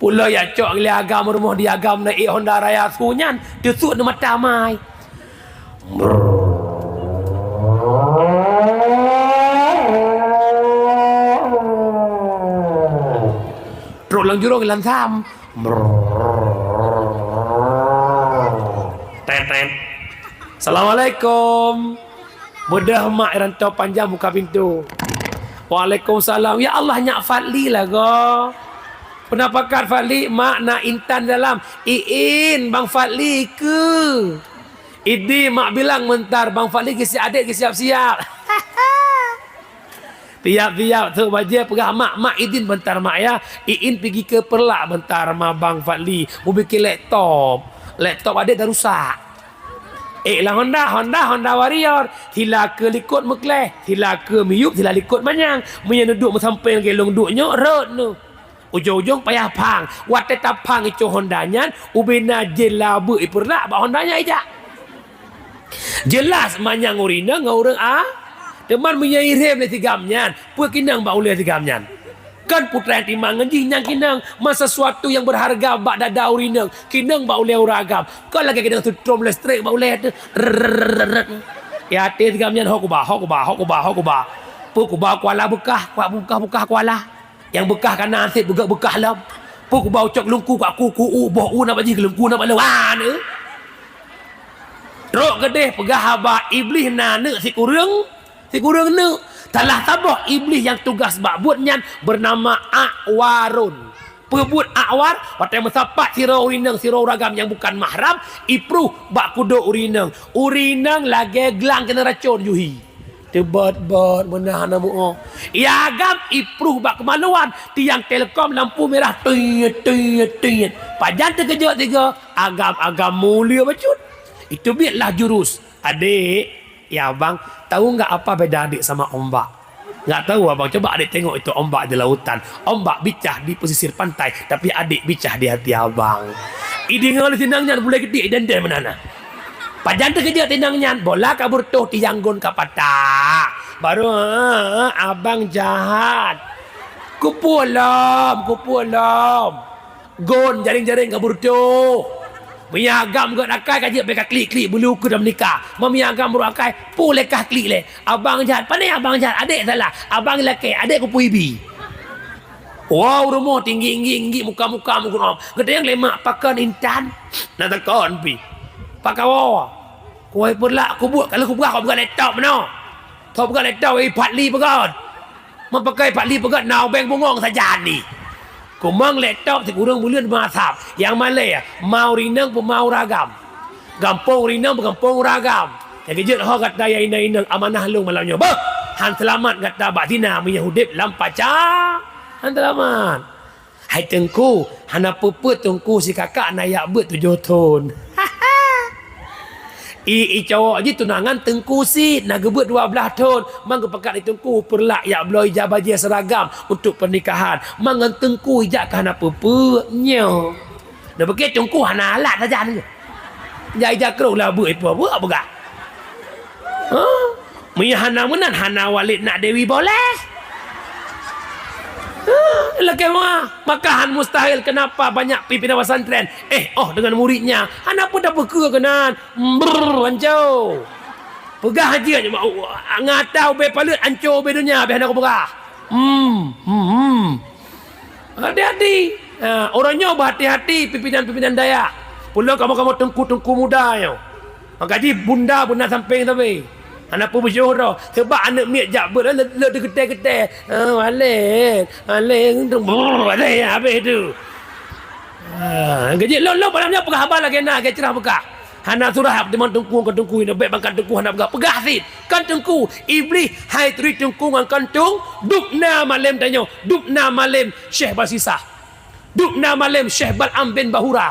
Pula ya cok gili agam rumah di agam naik Honda Raya sunyan desuk nama tamai. Truk lang jurong lan sam. Tet. Assalamualaikum. Bedah mak rantau panjang buka pintu. Waalaikumsalam. Ya Allah nyak Fadli lah go. Penampakan Fadli mak nak intan dalam. Iin Bang Fadli ke. Idi mak bilang mentar Bang Fadli ke adik ke siap-siap. Tiap-tiap tu baja pegah mak Idin bentar mak ya. Iin pergi ke Perlak bentar mak Bang Fadli. Mau bikin laptop. Laptop adik dah rusak. Lah Honda Warrior. Tila ke likut mekleh. Tila ke miyup, tila likut manyang. Menyang duduk sampai gelong duduknya rot nu. Ujung-ujung payah pang. Wate tapang itu Hondanya. Ubina jelabu Perlak ba Hondanya ija. Jelas manyang urina ngurang Teman menyairim le tigamnyan. Pua kinang ba uleh tigamnyan. Kan putra yang timangan jinyang kinang. Masa sesuatu yang berharga bak dada urinang. Kinang ba uleh uragam. Kan lagi kinang tu trom listrik ba uleh tu. Ya hati tigamnyan hokubah. Pua kubah kuala bekah kuala. Yang bekah kanan sit bekah lam. Pua kubah ucok lungku kat kuku boh nak baji kelungku nak bala wan. Rok gedeh pegah haba iblis nana si kurang ni telah tabah iblis yang tugas bak buatnya bernama Akwarun. Pebut Akwar watai mesapat sirau urinang sirau ragam yang bukan mahram ipruh bak kudo urinang lagi gelang kena racun yuhi tebat-bat menahan namu iagam ipruh bak kemaluan tiang telekom lampu merah tuyet pajan terkejut tiga agam mulia bacut itu biarlah jurus adik. Ya abang, tahu nggak apa beda adik sama ombak? Nggak tahu abang, coba adik tengok itu ombak di lautan. Ombak bicah di pesisir pantai, tapi adik bicah di hati abang. Idi ngol tinangnya boleh gede dan dia menana. Pajan terkejut tinangnya, bola kabur tuh tianggun kapata. Baru abang jahat. Kupulam. Gon jaring-jaring kabur tuh. Miagam gak nakai kaji mereka klik bulu ke dalam nikah. Memiagam berakai pulekah klik le. Abang jahat. Pandai abang jahat. Adik salah. Abang lelaki. Adik kupu ibi. Wow rumah tinggi muka-muka. Gede yang lemak pakan intan. Nak takon pi. Pakai wow. Kuai pula aku buat. Kalau aku buat kau bukan laptop mana. Kau bukan laptop. Patli pegat. Mempakai patli pegat. Nau beng bungong saja ni. Kumang laptop si kurang bulan masap. Yang Malay mau rinang pun mau ragam. Gampung rinang pun gampung ragam. Yang kejut ho kata ya inang amanah lung malamnya. Bah, han selamat kata batina menyahudip lampaca. Han selamat. Hai tengku, hana puput tengku si kakak nayak bet 7 tahun. Cowok je tunangan tengku si nak gebut 12 tahun. Mang kepekat di tengku Perlak ya beloi jabajia seragam untuk pernikahan. Mang tengku ijak kana puputnya. Dah begitu tengku hana alat saja ni. Ja ijak kru lah buat apa begak. Hana menan hana walid nak Dewi boleh. Lagi makahan mustahil. Kenapa banyak pimpinan pesantren dengan muridnya anak pun dah beka kenan hancur pegah haji aja ngatau be palut hancur be dunia be aku pegah hati-hati orangnya berhati-hati pimpinan Dayak pula kamu tengku muda yo gaji bunda samping tapi anak pun bersyuhur sebab anak miak jak ber le gede-gede balik habis tu gaji lo malamnya pegah abang lagi nak gaji cerah pegah hana surah teman tengku ini baik bangkan tengku hana pegah sit kan tengku iblis hai tri tengku ngan kantung dupna malam tanya dupna malam Syekh Basisah dupna malam Syekh Bal'am bin Bahura